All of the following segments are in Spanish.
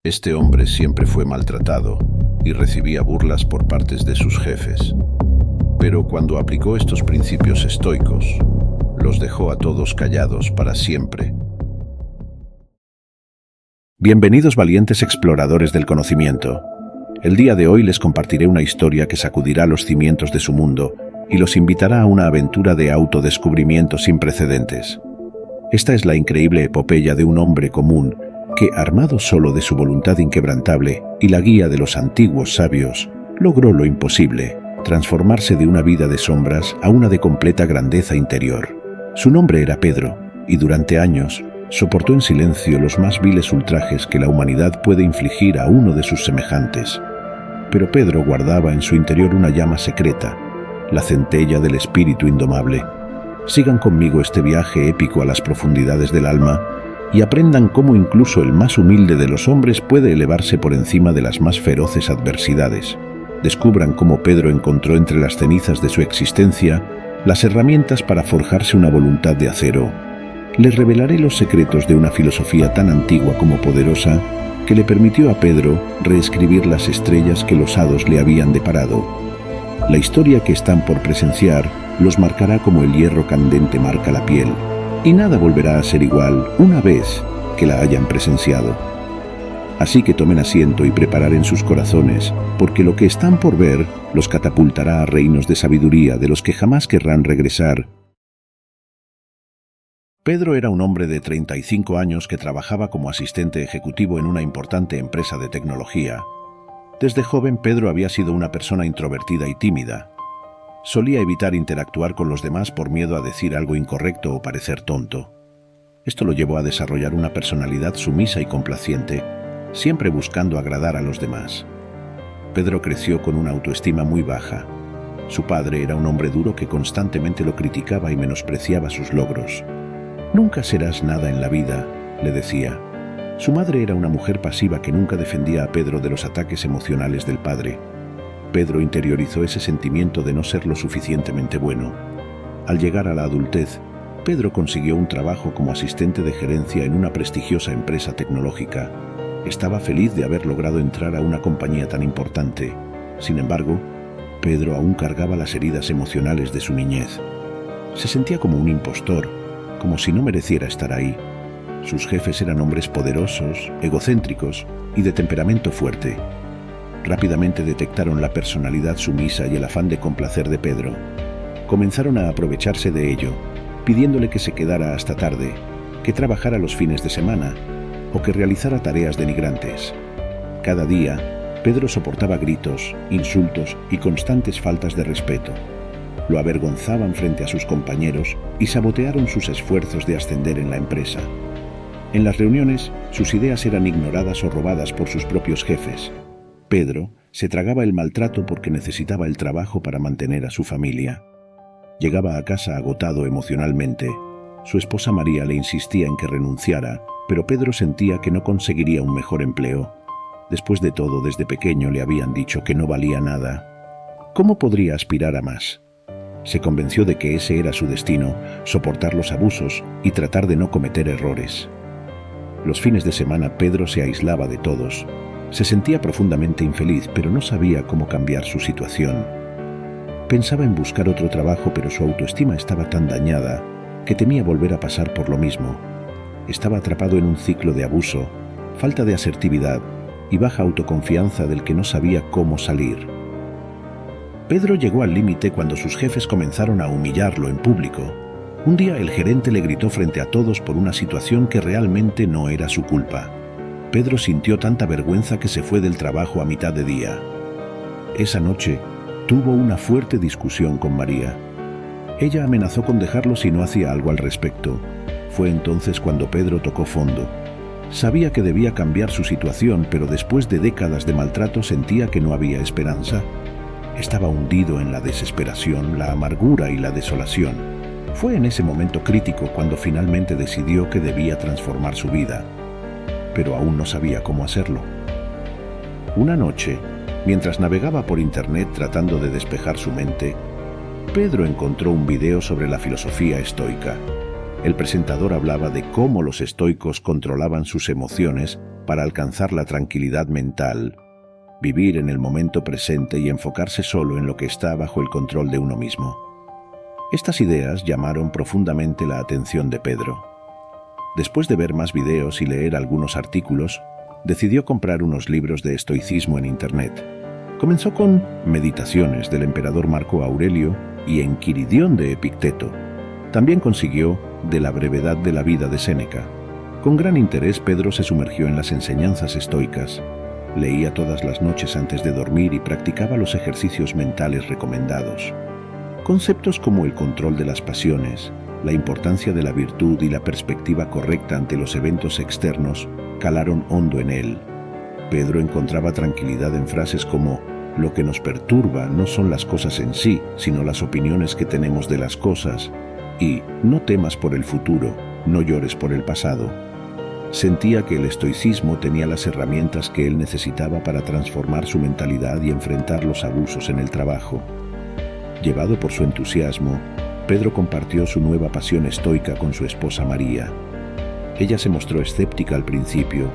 Este hombre siempre fue maltratado y recibía burlas por parte de sus jefes. Pero cuando aplicó estos principios estoicos, los dejó a todos callados para siempre. Bienvenidos valientes exploradores del conocimiento. El día de hoy les compartiré una historia que sacudirá los cimientos de su mundo y los invitará a una aventura de autodescubrimiento sin precedentes. Esta es la increíble epopeya de un hombre común que, armado solo de su voluntad inquebrantable y la guía de los antiguos sabios, logró lo imposible, transformarse de una vida de sombras a una de completa grandeza interior. Su nombre era Pedro, y durante años soportó en silencio los más viles ultrajes que la humanidad puede infligir a uno de sus semejantes. Pero Pedro guardaba en su interior una llama secreta, la centella del espíritu indomable. Sigan conmigo este viaje épico a las profundidades del alma y aprendan cómo incluso el más humilde de los hombres puede elevarse por encima de las más feroces adversidades. Descubran cómo Pedro encontró entre las cenizas de su existencia las herramientas para forjarse una voluntad de acero. Les revelaré los secretos de una filosofía tan antigua como poderosa que le permitió a Pedro reescribir las estrellas que los hados le habían deparado. La historia que están por presenciar los marcará como el hierro candente marca la piel, y nada volverá a ser igual una vez que la hayan presenciado. Así que tomen asiento y preparen sus corazones, porque lo que están por ver los catapultará a reinos de sabiduría de los que jamás querrán regresar. Pedro era un hombre de 35 años que trabajaba como asistente ejecutivo en una importante empresa de tecnología. Desde joven, Pedro había sido una persona introvertida y tímida. Solía evitar interactuar con los demás por miedo a decir algo incorrecto o parecer tonto. Esto lo llevó a desarrollar una personalidad sumisa y complaciente, siempre buscando agradar a los demás. Pedro creció con una autoestima muy baja. Su padre era un hombre duro que constantemente lo criticaba y menospreciaba sus logros. «Nunca serás nada en la vida», le decía. Su madre era una mujer pasiva que nunca defendía a Pedro de los ataques emocionales del padre. Pedro interiorizó ese sentimiento de no ser lo suficientemente bueno. Al llegar a la adultez, Pedro consiguió un trabajo como asistente de gerencia en una prestigiosa empresa tecnológica. Estaba feliz de haber logrado entrar a una compañía tan importante. Sin embargo, Pedro aún cargaba las heridas emocionales de su niñez. Se sentía como un impostor, como si no mereciera estar ahí. Sus jefes eran hombres poderosos, egocéntricos y de temperamento fuerte. Rápidamente detectaron la personalidad sumisa y el afán de complacer de Pedro. Comenzaron a aprovecharse de ello, pidiéndole que se quedara hasta tarde, que trabajara los fines de semana o que realizara tareas denigrantes. Cada día, Pedro soportaba gritos, insultos y constantes faltas de respeto. Lo avergonzaban frente a sus compañeros y sabotearon sus esfuerzos de ascender en la empresa. En las reuniones, sus ideas eran ignoradas o robadas por sus propios jefes. Pedro se tragaba el maltrato porque necesitaba el trabajo para mantener a su familia. Llegaba a casa agotado emocionalmente. Su esposa María le insistía en que renunciara, pero Pedro sentía que no conseguiría un mejor empleo. Después de todo, desde pequeño le habían dicho que no valía nada. ¿Cómo podría aspirar a más? Se convenció de que ese era su destino, soportar los abusos y tratar de no cometer errores. Los fines de semana Pedro se aislaba de todos. Se sentía profundamente infeliz, pero no sabía cómo cambiar su situación. Pensaba en buscar otro trabajo, pero su autoestima estaba tan dañada que temía volver a pasar por lo mismo. Estaba atrapado en un ciclo de abuso, falta de asertividad y baja autoconfianza del que no sabía cómo salir. Pedro llegó al límite cuando sus jefes comenzaron a humillarlo en público. Un día el gerente le gritó frente a todos por una situación que realmente no era su culpa. Pedro sintió tanta vergüenza que se fue del trabajo a mitad de día. Esa noche tuvo una fuerte discusión con María. Ella amenazó con dejarlo si no hacía algo al respecto. Fue entonces cuando Pedro tocó fondo. Sabía que debía cambiar su situación, pero después de décadas de maltrato sentía que no había esperanza. Estaba hundido en la desesperación, la amargura y la desolación. Fue en ese momento crítico cuando finalmente decidió que debía transformar su vida, pero aún no sabía cómo hacerlo. Una noche, mientras navegaba por internet tratando de despejar su mente, Pedro encontró un video sobre la filosofía estoica. El presentador hablaba de cómo los estoicos controlaban sus emociones para alcanzar la tranquilidad mental, vivir en el momento presente y enfocarse solo en lo que está bajo el control de uno mismo. Estas ideas llamaron profundamente la atención de Pedro. Después de ver más videos y leer algunos artículos, decidió comprar unos libros de estoicismo en Internet. Comenzó con Meditaciones del emperador Marco Aurelio y Enquiridión de Epicteto. También consiguió De la brevedad de la vida de Séneca. Con gran interés, Pedro se sumergió en las enseñanzas estoicas. Leía todas las noches antes de dormir y practicaba los ejercicios mentales recomendados. Conceptos como el control de las pasiones, la importancia de la virtud y la perspectiva correcta ante los eventos externos calaron hondo en él. Pedro encontraba tranquilidad en frases como: lo que nos perturba no son las cosas en sí, sino las opiniones que tenemos de las cosas, y no temas por el futuro, no llores por el pasado. Sentía que el estoicismo tenía las herramientas que él necesitaba para transformar su mentalidad y enfrentar los abusos en el trabajo. Llevado por su entusiasmo, Pedro compartió su nueva pasión estoica con su esposa María. Ella se mostró escéptica al principio,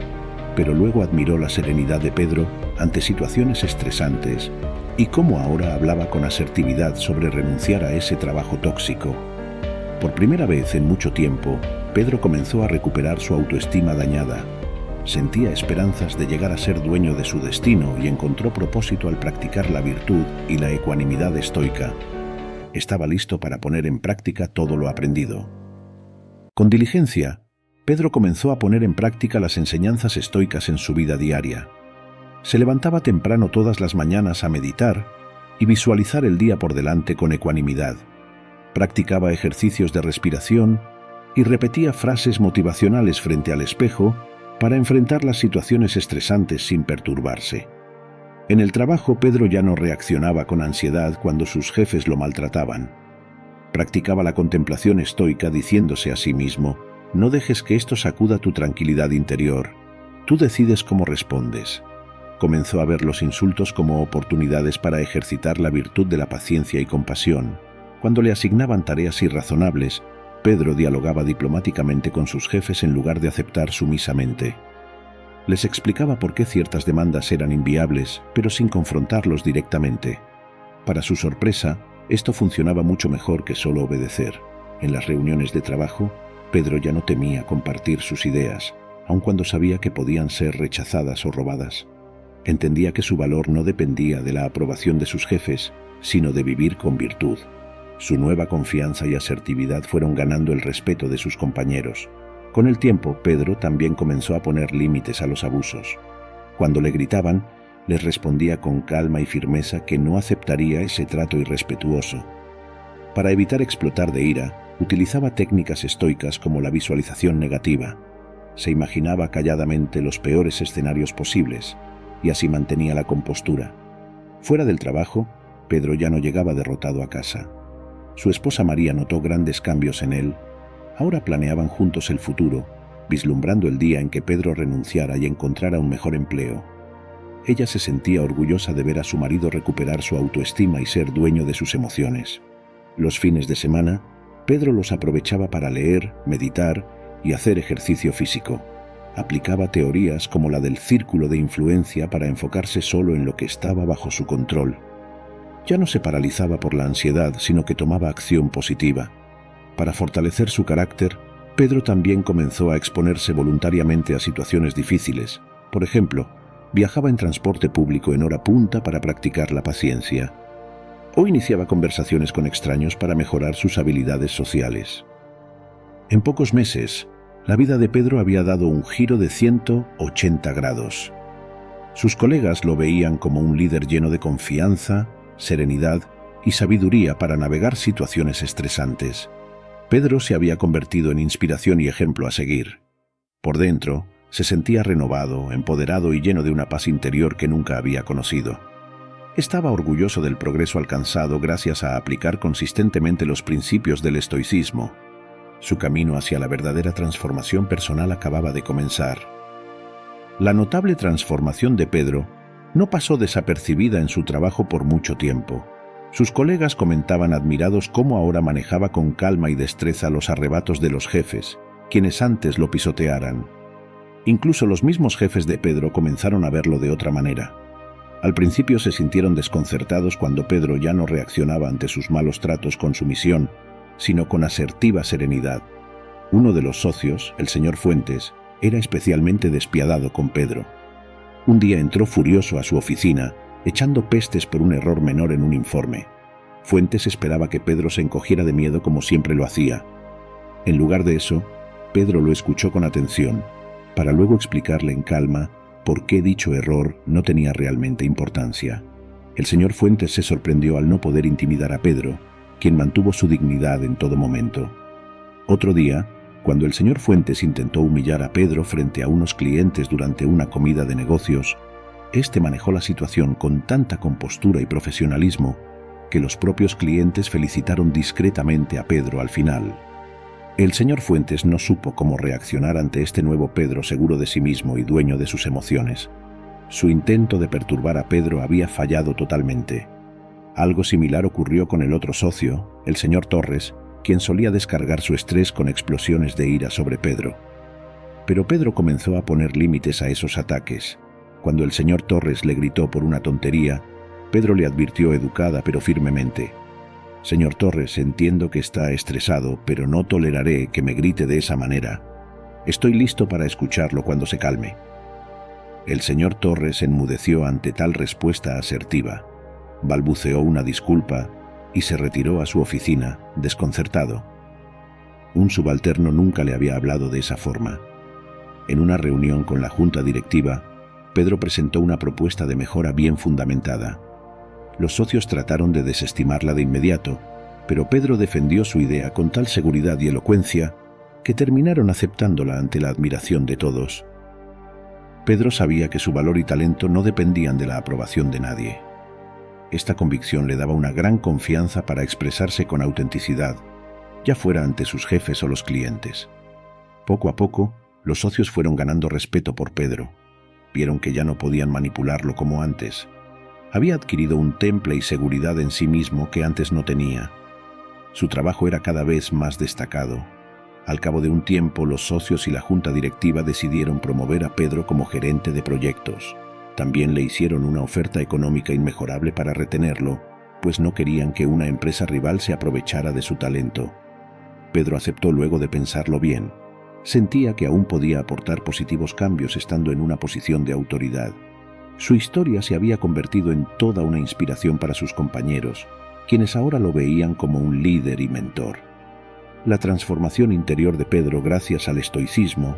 pero luego admiró la serenidad de Pedro ante situaciones estresantes y cómo ahora hablaba con asertividad sobre renunciar a ese trabajo tóxico. Por primera vez en mucho tiempo, Pedro comenzó a recuperar su autoestima dañada. Sentía esperanzas de llegar a ser dueño de su destino y encontró propósito al practicar la virtud y la ecuanimidad estoica. Estaba listo para poner en práctica todo lo aprendido. Con diligencia, Pedro comenzó a poner en práctica las enseñanzas estoicas en su vida diaria. Se levantaba temprano todas las mañanas a meditar y visualizar el día por delante con ecuanimidad. Practicaba ejercicios de respiración y repetía frases motivacionales frente al espejo para enfrentar las situaciones estresantes sin perturbarse. En el trabajo, Pedro ya no reaccionaba con ansiedad cuando sus jefes lo maltrataban. Practicaba la contemplación estoica diciéndose a sí mismo: no dejes que esto sacuda tu tranquilidad interior. Tú decides cómo respondes. Comenzó a ver los insultos como oportunidades para ejercitar la virtud de la paciencia y compasión. Cuando le asignaban tareas irrazonables, Pedro dialogaba diplomáticamente con sus jefes en lugar de aceptar sumisamente. Les explicaba por qué ciertas demandas eran inviables, pero sin confrontarlos directamente. Para su sorpresa, esto funcionaba mucho mejor que solo obedecer. En las reuniones de trabajo, Pedro ya no temía compartir sus ideas, aun cuando sabía que podían ser rechazadas o robadas. Entendía que su valor no dependía de la aprobación de sus jefes, sino de vivir con virtud. Su nueva confianza y asertividad fueron ganando el respeto de sus compañeros. Con el tiempo, Pedro también comenzó a poner límites a los abusos. Cuando le gritaban, les respondía con calma y firmeza que no aceptaría ese trato irrespetuoso. Para evitar explotar de ira, utilizaba técnicas estoicas como la visualización negativa. Se imaginaba calladamente los peores escenarios posibles, y así mantenía la compostura. Fuera del trabajo, Pedro ya no llegaba derrotado a casa. Su esposa María notó grandes cambios en él. Ahora planeaban juntos el futuro, vislumbrando el día en que Pedro renunciara y encontrara un mejor empleo. Ella se sentía orgullosa de ver a su marido recuperar su autoestima y ser dueño de sus emociones. Los fines de semana, Pedro los aprovechaba para leer, meditar y hacer ejercicio físico. Aplicaba teorías como la del círculo de influencia para enfocarse solo en lo que estaba bajo su control. Ya no se paralizaba por la ansiedad, sino que tomaba acción positiva. Para fortalecer su carácter, Pedro también comenzó a exponerse voluntariamente a situaciones difíciles. Por ejemplo, viajaba en transporte público en hora punta para practicar la paciencia, o iniciaba conversaciones con extraños para mejorar sus habilidades sociales. En pocos meses, la vida de Pedro había dado un giro de 180 grados. Sus colegas lo veían como un líder lleno de confianza, serenidad y sabiduría para navegar situaciones estresantes. Pedro se había convertido en inspiración y ejemplo a seguir. Por dentro, se sentía renovado, empoderado y lleno de una paz interior que nunca había conocido. Estaba orgulloso del progreso alcanzado gracias a aplicar consistentemente los principios del estoicismo. Su camino hacia la verdadera transformación personal acababa de comenzar. La notable transformación de Pedro no pasó desapercibida en su trabajo por mucho tiempo. Sus colegas comentaban admirados cómo ahora manejaba con calma y destreza los arrebatos de los jefes, quienes antes lo pisotearan. Incluso los mismos jefes de Pedro comenzaron a verlo de otra manera. Al principio se sintieron desconcertados cuando Pedro ya no reaccionaba ante sus malos tratos con sumisión, sino con asertiva serenidad. Uno de los socios, el señor Fuentes, era especialmente despiadado con Pedro. Un día entró furioso a su oficina, echando pestes por un error menor en un informe. Fuentes esperaba que Pedro se encogiera de miedo como siempre lo hacía. En lugar de eso, Pedro lo escuchó con atención, para luego explicarle en calma por qué dicho error no tenía realmente importancia. El señor Fuentes se sorprendió al no poder intimidar a Pedro, quien mantuvo su dignidad en todo momento. Otro día, cuando el señor Fuentes intentó humillar a Pedro frente a unos clientes durante una comida de negocios, este manejó la situación con tanta compostura y profesionalismo que los propios clientes felicitaron discretamente a Pedro al final. El señor Fuentes no supo cómo reaccionar ante este nuevo Pedro seguro de sí mismo y dueño de sus emociones. Su intento de perturbar a Pedro había fallado totalmente. Algo similar ocurrió con el otro socio, el señor Torres, quien solía descargar su estrés con explosiones de ira sobre Pedro. Pero Pedro comenzó a poner límites a esos ataques. Cuando el señor Torres le gritó por una tontería, Pedro le advirtió educada pero firmemente: «Señor Torres, entiendo que está estresado, pero no toleraré que me grite de esa manera. Estoy listo para escucharlo cuando se calme». El señor Torres enmudeció ante tal respuesta asertiva, balbuceó una disculpa y se retiró a su oficina, desconcertado. Un subalterno nunca le había hablado de esa forma. En una reunión con la junta directiva, Pedro presentó una propuesta de mejora bien fundamentada. Los socios trataron de desestimarla de inmediato, pero Pedro defendió su idea con tal seguridad y elocuencia que terminaron aceptándola ante la admiración de todos. Pedro sabía que su valor y talento no dependían de la aprobación de nadie. Esta convicción le daba una gran confianza para expresarse con autenticidad, ya fuera ante sus jefes o los clientes. Poco a poco, los socios fueron ganando respeto por Pedro. Vieron que ya no podían manipularlo como antes. Había adquirido un temple y seguridad en sí mismo que antes no tenía. Su trabajo era cada vez más destacado. Al cabo de un tiempo, los socios y la junta directiva decidieron promover a Pedro como gerente de proyectos. También le hicieron una oferta económica inmejorable para retenerlo, pues no querían que una empresa rival se aprovechara de su talento. Pedro aceptó luego de pensarlo bien. Sentía que aún podía aportar positivos cambios estando en una posición de autoridad. Su historia se había convertido en toda una inspiración para sus compañeros, quienes ahora lo veían como un líder y mentor. La transformación interior de Pedro gracias al estoicismo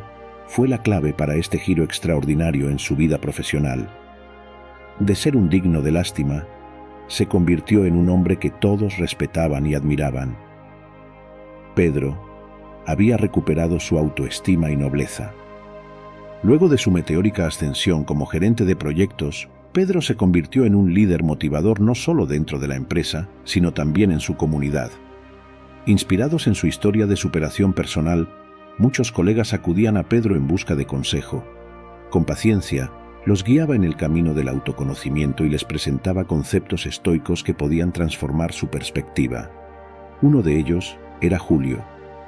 fue la clave para este giro extraordinario en su vida profesional. De ser un digno de lástima, se convirtió en un hombre que todos respetaban y admiraban. Pedro había recuperado su autoestima y nobleza. Luego de su meteórica ascensión como gerente de proyectos, Pedro se convirtió en un líder motivador no solo dentro de la empresa, sino también en su comunidad. Inspirados en su historia de superación personal, muchos colegas acudían a Pedro en busca de consejo. Con paciencia, los guiaba en el camino del autoconocimiento y les presentaba conceptos estoicos que podían transformar su perspectiva. Uno de ellos era Julio,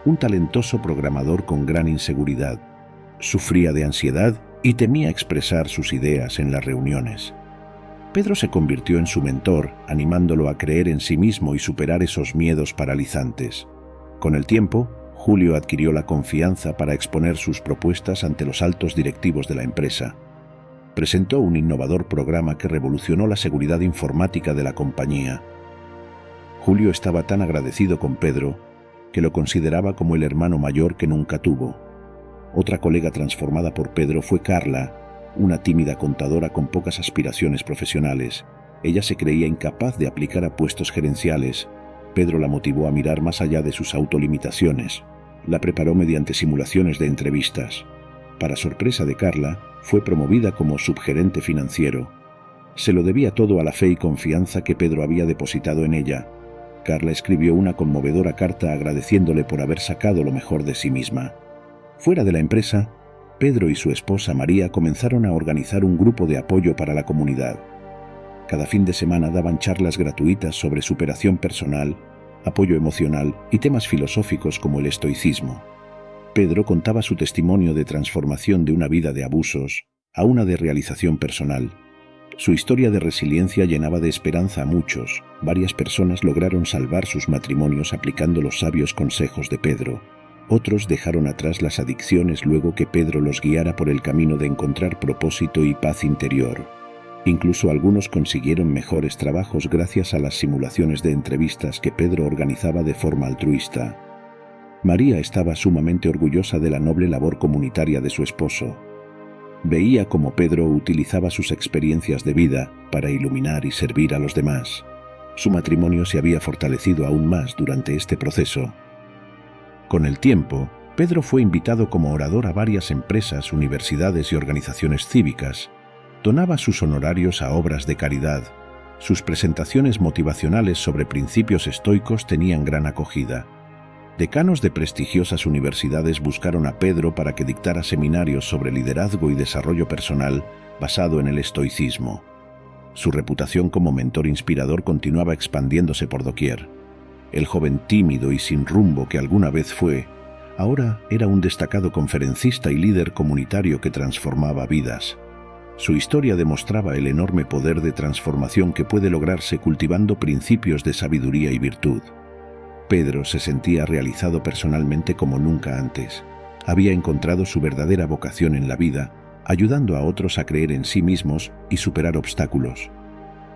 un talentoso programador con gran inseguridad. Sufría de ansiedad y temía expresar sus ideas en las reuniones. Pedro se convirtió en su mentor, animándolo a creer en sí mismo y superar esos miedos paralizantes. Con el tiempo, Julio adquirió la confianza para exponer sus propuestas ante los altos directivos de la empresa. Presentó un innovador programa que revolucionó la seguridad informática de la compañía. Julio estaba tan agradecido con Pedro que lo consideraba como el hermano mayor que nunca tuvo. Otra colega transformada por Pedro fue Carla, una tímida contadora con pocas aspiraciones profesionales. Ella se creía incapaz de aplicar a puestos gerenciales. Pedro la motivó a mirar más allá de sus autolimitaciones. La preparó mediante simulaciones de entrevistas. Para sorpresa de Carla, fue promovida como subgerente financiero. Se lo debía todo a la fe y confianza que Pedro había depositado en ella. Carla escribió una conmovedora carta agradeciéndole por haber sacado lo mejor de sí misma. Fuera de la empresa, Pedro y su esposa María comenzaron a organizar un grupo de apoyo para la comunidad. Cada fin de semana daban charlas gratuitas sobre superación personal, apoyo emocional y temas filosóficos como el estoicismo. Pedro contaba su testimonio de transformación de una vida de abusos a una de realización personal. Su historia de resiliencia llenaba de esperanza a muchos. Varias personas lograron salvar sus matrimonios aplicando los sabios consejos de Pedro. Otros dejaron atrás las adicciones luego que Pedro los guiara por el camino de encontrar propósito y paz interior. Incluso algunos consiguieron mejores trabajos gracias a las simulaciones de entrevistas que Pedro organizaba de forma altruista. María estaba sumamente orgullosa de la noble labor comunitaria de su esposo. Veía cómo Pedro utilizaba sus experiencias de vida para iluminar y servir a los demás. Su matrimonio se había fortalecido aún más durante este proceso. Con el tiempo, Pedro fue invitado como orador a varias empresas, universidades y organizaciones cívicas. Donaba sus honorarios a obras de caridad. Sus presentaciones motivacionales sobre principios estoicos tenían gran acogida. Decanos de prestigiosas universidades buscaron a Pedro para que dictara seminarios sobre liderazgo y desarrollo personal basado en el estoicismo. Su reputación como mentor inspirador continuaba expandiéndose por doquier. El joven tímido y sin rumbo que alguna vez fue, ahora era un destacado conferencista y líder comunitario que transformaba vidas. Su historia demostraba el enorme poder de transformación que puede lograrse cultivando principios de sabiduría y virtud. Pedro se sentía realizado personalmente como nunca antes. Había encontrado su verdadera vocación en la vida, ayudando a otros a creer en sí mismos y superar obstáculos.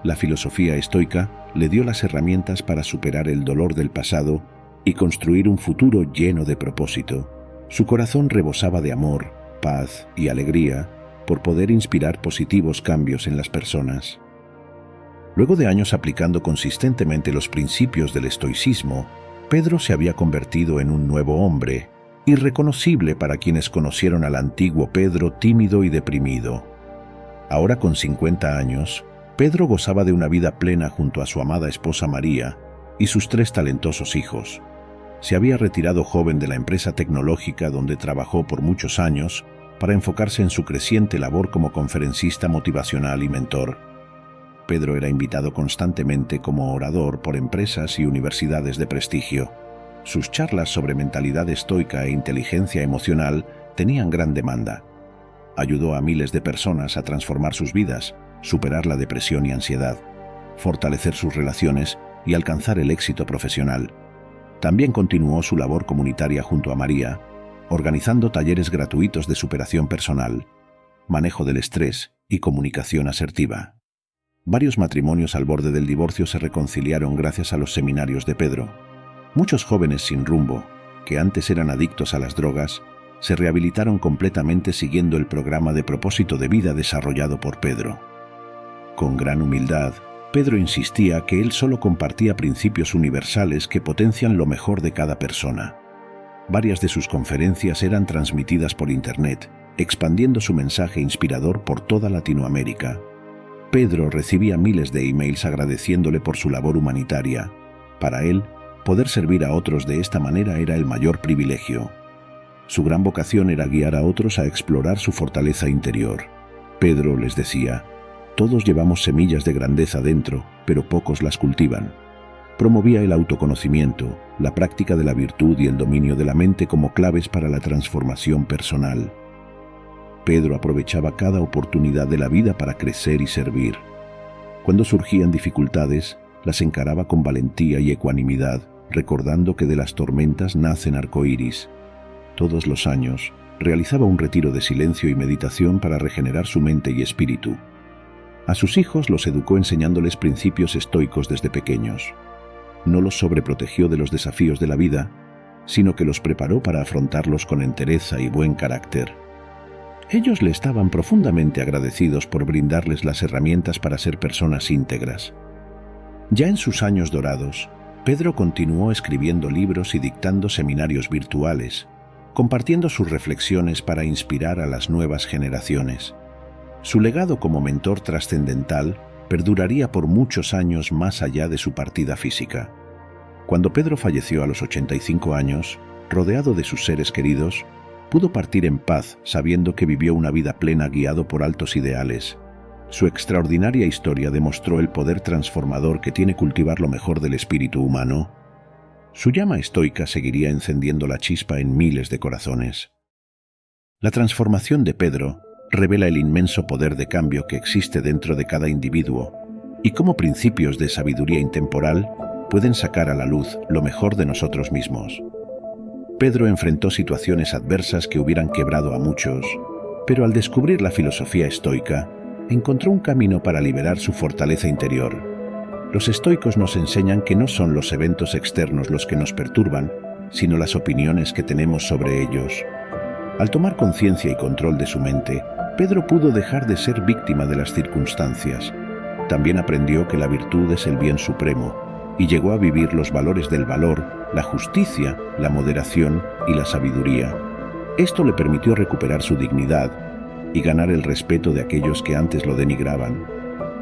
La filosofía estoica le dio las herramientas para superar el dolor del pasado y construir un futuro lleno de propósito. Su corazón rebosaba de amor, paz y alegría por poder inspirar positivos cambios en las personas. Luego de años aplicando consistentemente los principios del estoicismo, Pedro se había convertido en un nuevo hombre, irreconocible para quienes conocieron al antiguo Pedro tímido y deprimido. Ahora con 50 años, Pedro gozaba de una vida plena junto a su amada esposa María y sus 3 talentosos hijos. Se había retirado joven de la empresa tecnológica donde trabajó por muchos años para enfocarse en su creciente labor como conferencista motivacional y mentor. Pedro era invitado constantemente como orador por empresas y universidades de prestigio. Sus charlas sobre mentalidad estoica e inteligencia emocional tenían gran demanda. Ayudó a miles de personas a transformar sus vidas, superar la depresión y ansiedad, fortalecer sus relaciones y alcanzar el éxito profesional. También continuó su labor comunitaria junto a María, organizando talleres gratuitos de superación personal, manejo del estrés y comunicación asertiva. Varios matrimonios al borde del divorcio se reconciliaron gracias a los seminarios de Pedro. Muchos jóvenes sin rumbo, que antes eran adictos a las drogas, se rehabilitaron completamente siguiendo el programa de propósito de vida desarrollado por Pedro. Con gran humildad, Pedro insistía que él solo compartía principios universales que potencian lo mejor de cada persona. Varias de sus conferencias eran transmitidas por Internet, expandiendo su mensaje inspirador por toda Latinoamérica. Pedro recibía miles de emails agradeciéndole por su labor humanitaria. Para él, poder servir a otros de esta manera era el mayor privilegio. Su gran vocación era guiar a otros a explorar su fortaleza interior. Pedro les decía: todos llevamos semillas de grandeza dentro, pero pocos las cultivan. Promovía el autoconocimiento, la práctica de la virtud y el dominio de la mente como claves para la transformación personal. Pedro aprovechaba cada oportunidad de la vida para crecer y servir. Cuando surgían dificultades, las encaraba con valentía y ecuanimidad, recordando que de las tormentas nacen arcoíris. Todos los años, realizaba un retiro de silencio y meditación para regenerar su mente y espíritu. A sus hijos los educó enseñándoles principios estoicos desde pequeños. No los sobreprotegió de los desafíos de la vida, sino que los preparó para afrontarlos con entereza y buen carácter. Ellos le estaban profundamente agradecidos por brindarles las herramientas para ser personas íntegras. Ya en sus años dorados, Pedro continuó escribiendo libros y dictando seminarios virtuales, compartiendo sus reflexiones para inspirar a las nuevas generaciones. Su legado como mentor trascendental perduraría por muchos años más allá de su partida física. Cuando Pedro falleció a los 85 años, rodeado de sus seres queridos, pudo partir en paz sabiendo que vivió una vida plena guiado por altos ideales. Su extraordinaria historia demostró el poder transformador que tiene cultivar lo mejor del espíritu humano. Su llama estoica seguiría encendiendo la chispa en miles de corazones. La transformación de Pedro revela el inmenso poder de cambio que existe dentro de cada individuo y cómo principios de sabiduría intemporal pueden sacar a la luz lo mejor de nosotros mismos. Pedro enfrentó situaciones adversas que hubieran quebrado a muchos, pero al descubrir la filosofía estoica, encontró un camino para liberar su fortaleza interior. Los estoicos nos enseñan que no son los eventos externos los que nos perturban, sino las opiniones que tenemos sobre ellos. Al tomar conciencia y control de su mente, Pedro pudo dejar de ser víctima de las circunstancias. También aprendió que la virtud es el bien supremo, y llegó a vivir los valores del valor, la justicia, la moderación y la sabiduría. Esto le permitió recuperar su dignidad y ganar el respeto de aquellos que antes lo denigraban.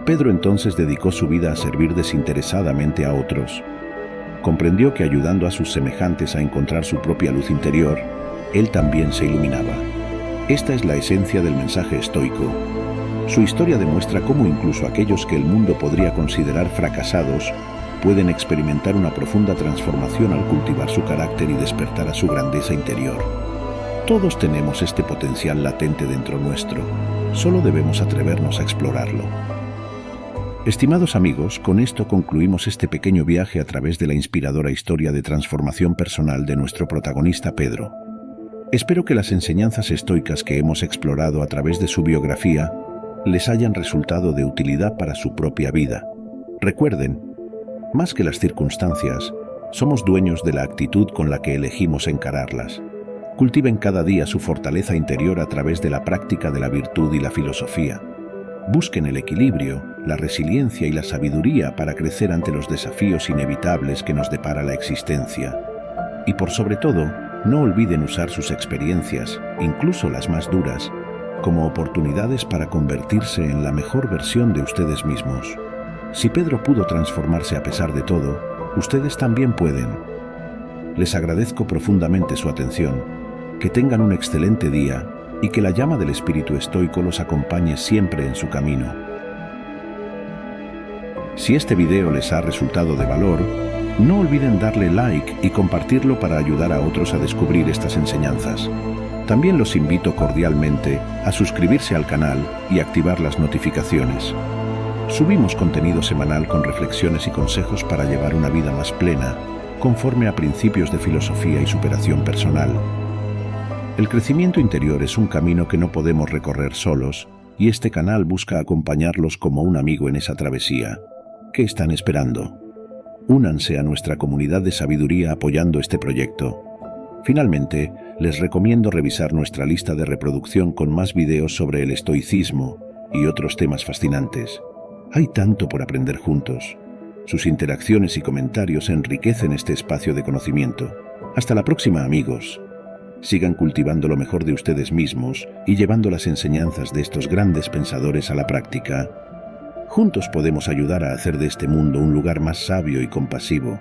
Pedro entonces dedicó su vida a servir desinteresadamente a otros. Comprendió que ayudando a sus semejantes a encontrar su propia luz interior, él también se iluminaba. Esta es la esencia del mensaje estoico. Su historia demuestra cómo incluso aquellos que el mundo podría considerar fracasados pueden experimentar una profunda transformación al cultivar su carácter y despertar a su grandeza interior. Todos tenemos este potencial latente dentro nuestro, solo debemos atrevernos a explorarlo. Estimados amigos, con esto concluimos este pequeño viaje a través de la inspiradora historia de transformación personal de nuestro protagonista Pedro. Espero que las enseñanzas estoicas que hemos explorado a través de su biografía les hayan resultado de utilidad para su propia vida. Recuerden, más que las circunstancias, somos dueños de la actitud con la que elegimos encararlas. Cultiven cada día su fortaleza interior a través de la práctica de la virtud y la filosofía. Busquen el equilibrio, la resiliencia y la sabiduría para crecer ante los desafíos inevitables que nos depara la existencia. Y por sobre todo, no olviden usar sus experiencias, incluso las más duras, como oportunidades para convertirse en la mejor versión de ustedes mismos. Si Pedro pudo transformarse a pesar de todo, ustedes también pueden. Les agradezco profundamente su atención. Que tengan un excelente día y que la llama del espíritu estoico los acompañe siempre en su camino. Si este video les ha resultado de valor, no olviden darle like y compartirlo para ayudar a otros a descubrir estas enseñanzas. También los invito cordialmente a suscribirse al canal y activar las notificaciones. Subimos contenido semanal con reflexiones y consejos para llevar una vida más plena, conforme a principios de filosofía y superación personal. El crecimiento interior es un camino que no podemos recorrer solos, y este canal busca acompañarlos como un amigo en esa travesía. ¿Qué están esperando? Únanse a nuestra comunidad de sabiduría apoyando este proyecto. Finalmente, les recomiendo revisar nuestra lista de reproducción con más videos sobre el estoicismo y otros temas fascinantes. Hay tanto por aprender juntos. Sus interacciones y comentarios enriquecen este espacio de conocimiento. Hasta la próxima, amigos. Sigan cultivando lo mejor de ustedes mismos y llevando las enseñanzas de estos grandes pensadores a la práctica. Juntos podemos ayudar a hacer de este mundo un lugar más sabio y compasivo.